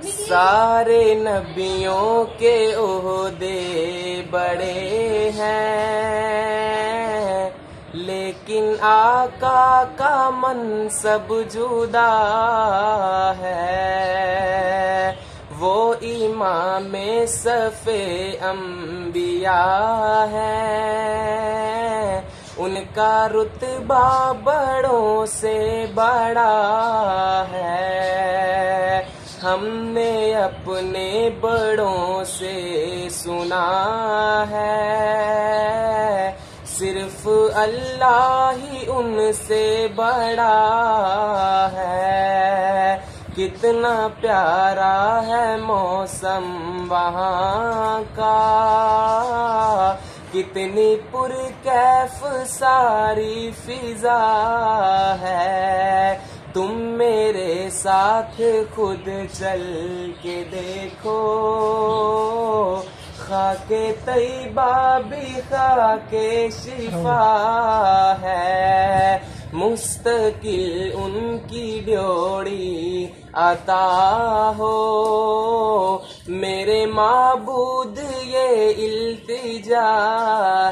सारे नबियों के ओहदे बड़े हैं, लेकिन आका का मनसब जुदा है। वो इमामे सफ़े अंबिया है, उनका रुतबा बड़ों से बड़ा है। हमने अपने बड़ों से सुना है, सिर्फ अल्लाह ही उनसे बड़ा है। कितना प्यारा है मौसम वहाँ का, कितनी पुरकैफ सारी फिजा है। तुम मेरे साथ खुद चल के देखो, खाके तैयबा भी खाके शिफा है। मुस्तकिल उनकी ड्योड़ी आता हो, मेरे माबूद ये इल्तिजा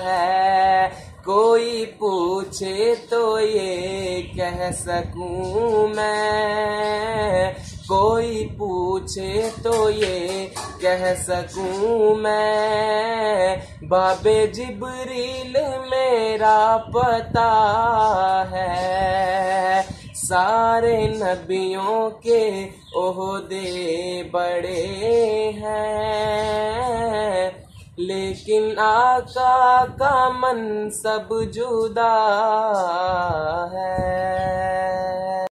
है। कोई पूछे तो ये कह सकूं मैं, कोई पूछे तो ये कह सकूं मैं, बाबे जिब्रील मेरा पता है। सारे नबियों के ओहदे बड़े हैं, लेकिन आका का मनसब जुदा है।